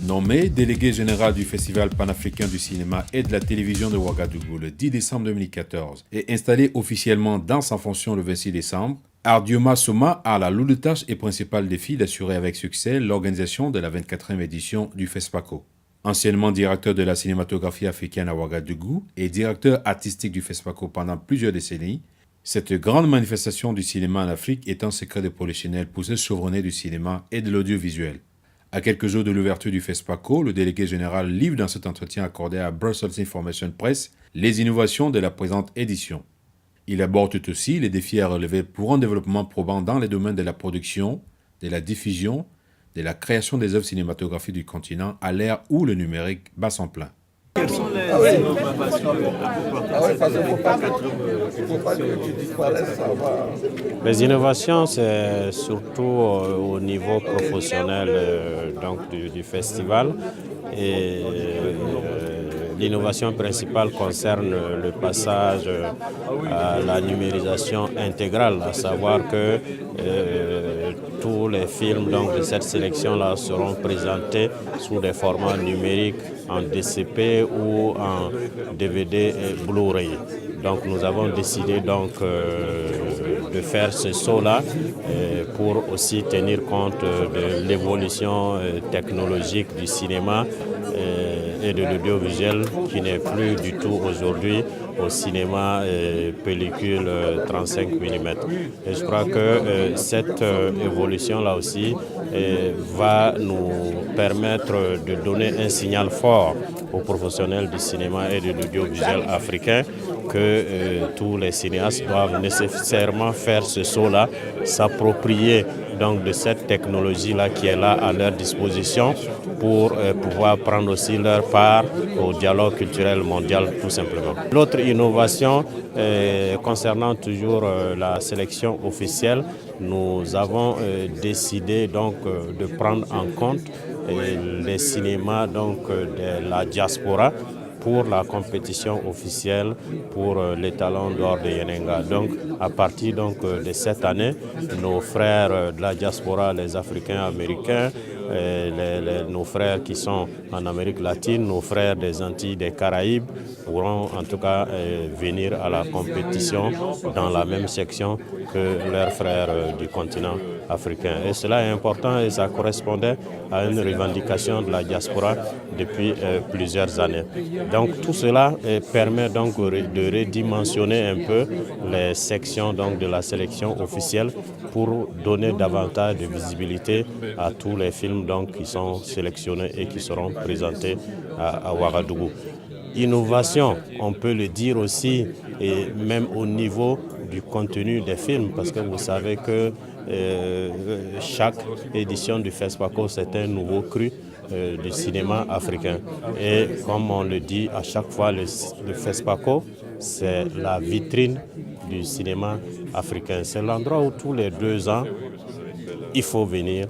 Nommé délégué général du Festival panafricain du cinéma et de la télévision de Ouagadougou le 10 décembre 2014 et installé officiellement dans sa fonction le 26 décembre, Ardioma Soma a la lourde tâche et principal défi d'assurer avec succès l'organisation de la 24e édition du FESPACO. Anciennement directeur de la cinématographie africaine à Ouagadougou et directeur artistique du FESPACO pendant plusieurs décennies, cette grande manifestation du cinéma en Afrique est un secret de polichinelle pour ce chevronné du cinéma et de l'audiovisuel. À quelques jours de l'ouverture du FESPACO, le délégué général livre dans cet entretien accordé à Brussels Information Press les innovations de la présente édition. Il aborde aussi les défis à relever pour un développement probant dans les domaines de la production, de la diffusion, de la création des œuvres cinématographiques du continent à l'ère où le numérique bat son plein. Quelles sont les innovations Les innovations, c'est surtout au niveau professionnel du festival. Et l'innovation principale concerne le passage à la numérisation intégrale, à savoir que tous les films de cette sélection-là seront présentés sous des formats numériques en DCP ou en DVD et Blu-ray. Donc nous avons décidé de faire ce saut-là pour aussi tenir compte de l'évolution technologique du cinéma et de l'audiovisuel qui n'est plus du tout aujourd'hui au cinéma pellicule 35 mm. Et je crois que cette évolution-là aussi va nous permettre de donner un signal fort aux professionnels du cinéma et de l'audiovisuel africain que tous les cinéastes doivent nécessairement faire ce saut-là, s'approprier de cette technologie-là qui est là à leur disposition pour pouvoir prendre aussi leur part au dialogue culturel mondial tout simplement. L'autre innovation concernant toujours la sélection officielle, nous avons décidé de prendre en compte les cinémas de la diaspora pour la compétition officielle pour les Talons d'or de Yenenga. Donc, à partir de cette année, nos frères de la diaspora, les Africains américains, nos frères qui sont en Amérique latine, nos frères des Antilles, des Caraïbes, pourront en tout cas venir à la compétition dans la même section que leurs frères du continent africain. Et cela est important et ça correspondait à une revendication de la diaspora depuis plusieurs années. Donc tout cela permet de redimensionner un peu les sections de la sélection officielle pour donner davantage de visibilité à tous les films qui sont sélectionnés et qui seront présentés à Ouagadougou. Innovation, on peut le dire aussi, et même au niveau du contenu des films, parce que vous savez que chaque édition du FESPACO, c'est un nouveau cru du cinéma africain. Et comme on le dit à chaque fois, le FESPACO, c'est la vitrine du cinéma africain. C'est l'endroit où tous les 2 ans, il faut venir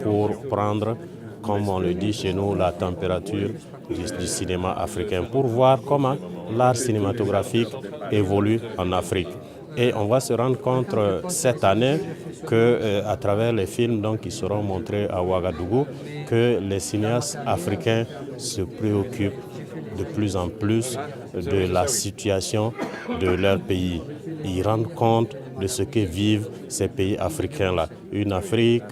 pour prendre, comme on le dit chez nous, la température du cinéma africain, pour voir comment l'art cinématographique évolue en Afrique. Et on va se rendre compte cette année qu'à travers les films qui seront montrés à Ouagadougou, que les cinéastes africains se préoccupent de plus en plus de la situation de leur pays. Ils rendent compte de ce que vivent ces pays africains-là. Une Afrique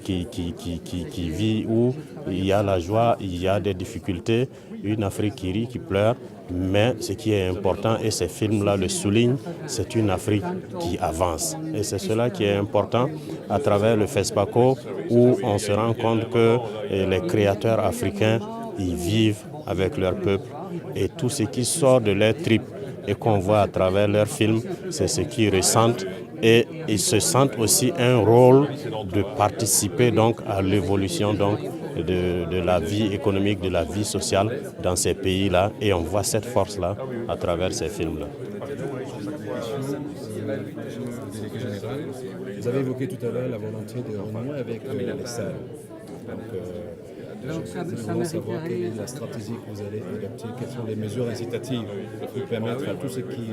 qui vit où il y a la joie, il y a des difficultés, une Afrique qui rit, qui pleure, mais ce qui est important, et ces films-là le soulignent, c'est une Afrique qui avance. Et c'est cela qui est important à travers le FESPACO, où on se rend compte que les créateurs africains, ils vivent avec leur peuple, et tout ce qui sort de leur tripes et qu'on voit à travers leurs films, c'est ce qu'ils ressentent. Et ils se sentent aussi un rôle de participer à l'évolution de la vie économique, de la vie sociale dans ces pays-là. Et on voit cette force-là à travers ces films-là. Vous avez évoqué tout à l'heure la volonté de renouer avec les salles. Donc, Nous voulons savoir quelle est la stratégie que vous allez adopter, quelles sont les mesures incitatives pour permettre à tous ceux qui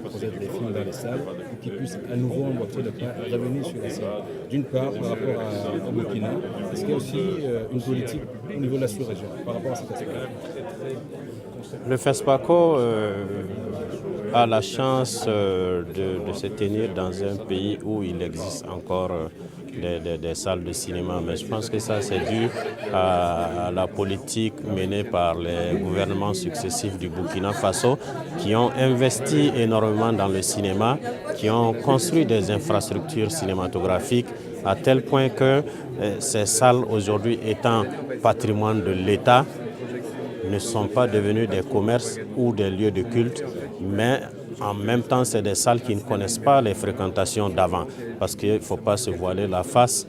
projettent des films dans les salles qu'ils puissent à nouveau emboîter le pas et revenir sur la scène. D'une part, par rapport au Burkina, est-ce qu'il y a aussi une politique au niveau de la sous-région par rapport à cet aspect? Le FESPACO a la chance de se tenir dans un pays où il existe encore des salles de cinéma, mais je pense que ça c'est dû à la politique menée par les gouvernements successifs du Burkina Faso qui ont investi énormément dans le cinéma, qui ont construit des infrastructures cinématographiques à tel point que ces salles aujourd'hui étant patrimoine de l'État ne sont pas devenus des commerces ou des lieux de culte, mais en même temps, c'est des salles qui ne connaissent pas les fréquentations d'avant, parce qu'il ne faut pas se voiler la face.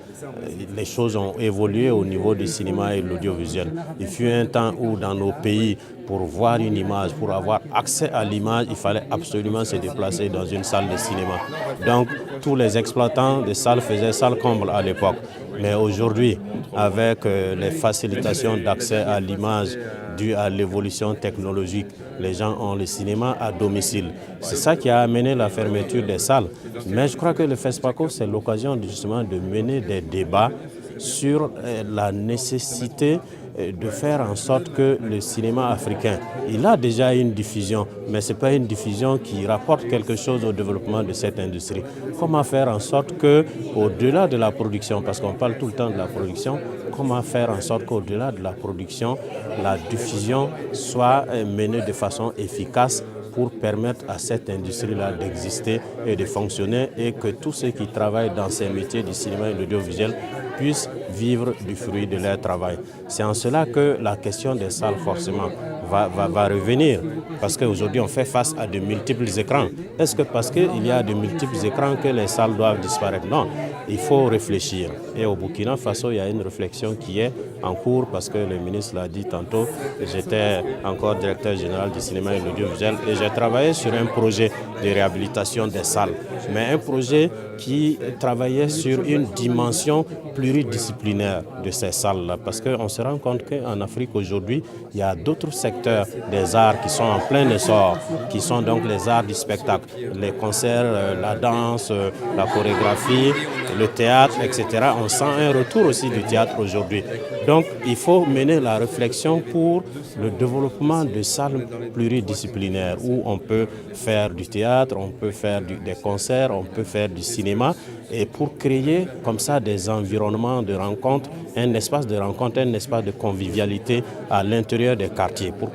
Les choses ont évolué au niveau du cinéma et de l'audiovisuel. Il fut un temps où dans nos pays, pour voir une image, pour avoir accès à l'image, il fallait absolument se déplacer dans une salle de cinéma. Donc, tous les exploitants de salles faisaient salle comble à l'époque. Mais aujourd'hui, avec les facilitations d'accès à l'image dues à l'évolution technologique, les gens ont le cinéma à domicile. C'est ça qui a amené la fermeture des salles. Mais je crois que le FESPACO, c'est l'occasion justement de mener des débats sur la nécessité de faire en sorte que le cinéma africain, il a déjà une diffusion, mais ce n'est pas une diffusion qui rapporte quelque chose au développement de cette industrie. Comment faire en sorte qu'au-delà de la production, parce qu'on parle tout le temps de la production, comment faire en sorte qu'au-delà de la production, la diffusion soit menée de façon efficace pour permettre à cette industrie-là d'exister et de fonctionner et que tous ceux qui travaillent dans ces métiers du cinéma et de l'audiovisuel puissent vivre du fruit de leur travail. C'est en cela que la question des salles, forcément, va revenir. Parce qu'aujourd'hui, on fait face à de multiples écrans. Est-ce que parce qu'il y a de multiples écrans que les salles doivent disparaître? Non, il faut réfléchir. Et au Burkina Faso, il y a une réflexion qui est en cours parce que le ministre l'a dit tantôt. J'étais encore directeur général du cinéma et de l'audiovisuel et j'ai travaillé sur un projet de réhabilitation des salles. Mais un projet qui travaillait sur une dimension pluridisciplinaire de ces salles-là. Parce qu'on se rend compte qu'en Afrique aujourd'hui, il y a d'autres secteurs des arts qui sont en plein essor, qui sont donc les arts du spectacle, les concerts, la danse, la chorégraphie, le théâtre, etc. On sent un retour aussi du théâtre aujourd'hui. Donc il faut mener la réflexion pour le développement de salles pluridisciplinaires où on peut faire du théâtre, on peut faire des concerts, on peut faire du cinéma et pour créer comme ça des environnements de rencontre, un espace de rencontre, un espace de convivialité à l'intérieur des quartiers pour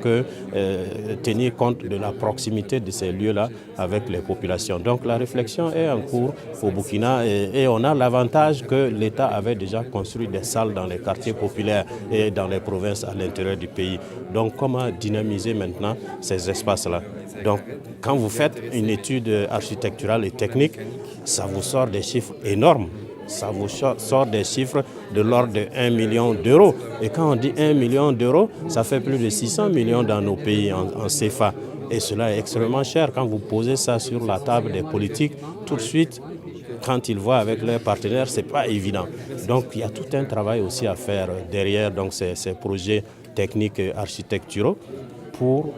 tenir compte de la proximité de ces lieux-là avec les populations. Donc la réflexion est en cours au Burkina et on a l'avantage que l'État avait déjà construit des salles dans les quartiers populaires et dans les provinces à l'intérieur du pays. Donc comment dynamiser maintenant ces espaces-là? Donc quand vous faites une étude architecturale et technique, ça vous sort des chiffres énormes. Ça vous sort des chiffres de l'ordre de 1 million d'euros. Et quand on dit 1 million d'euros, ça fait plus de 600 millions dans nos pays en CFA. Et cela est extrêmement cher. Quand vous posez ça sur la table des politiques, tout de suite, quand ils voient avec leurs partenaires, ce n'est pas évident. Donc il y a tout un travail aussi à faire derrière donc, ces projets techniques et architecturaux pour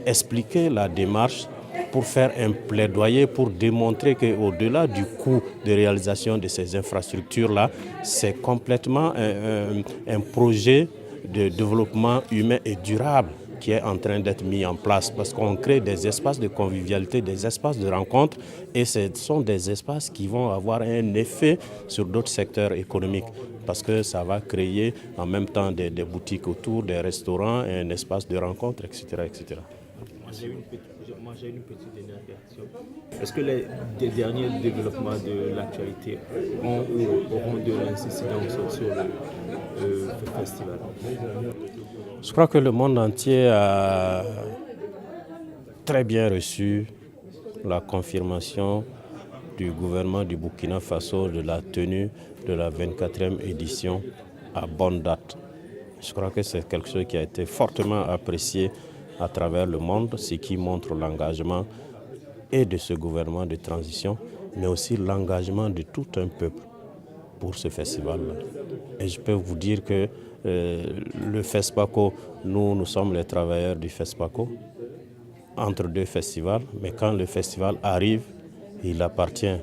expliquer la démarche, pour faire un plaidoyer, pour démontrer qu'au-delà du coût de réalisation de ces infrastructures-là, c'est complètement un projet de développement humain et durable qui est en train d'être mis en place parce qu'on crée des espaces de convivialité, des espaces de rencontre et ce sont des espaces qui vont avoir un effet sur d'autres secteurs économiques parce que ça va créer en même temps des boutiques autour, des restaurants, un espace de rencontre, etc. etc. Moi, j'ai une petite dernière question. Est-ce que les derniers développements de l'actualité ont ou auront de l'incidence sur le festival? Je crois que le monde entier a très bien reçu la confirmation du gouvernement du Burkina Faso de la tenue de la 24e édition à bonne date. Je crois que c'est quelque chose qui a été fortement apprécié à travers le monde, ce qui montre l'engagement et de ce gouvernement de transition, mais aussi l'engagement de tout un peuple pour ce festival-là. Et je peux vous dire que le FESPACO, nous sommes les travailleurs du FESPACO, entre deux festivals, mais quand le festival arrive, il appartient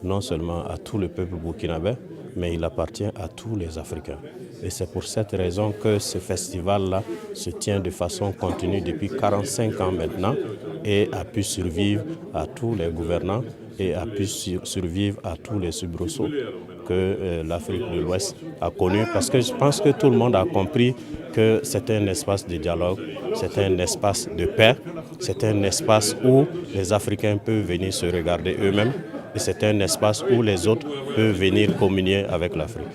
non seulement à tout le peuple burkinabé, mais il appartient à tous les Africains. Et c'est pour cette raison que ce festival-là se tient de façon continue depuis 45 ans maintenant et a pu survivre à tous les gouvernants et a pu survivre à tous les soubresauts que l'Afrique de l'Ouest a connus. Parce que je pense que tout le monde a compris que c'est un espace de dialogue, c'est un espace de paix, c'est un espace où les Africains peuvent venir se regarder eux-mêmes et c'est un espace où les autres peuvent venir communier avec l'Afrique.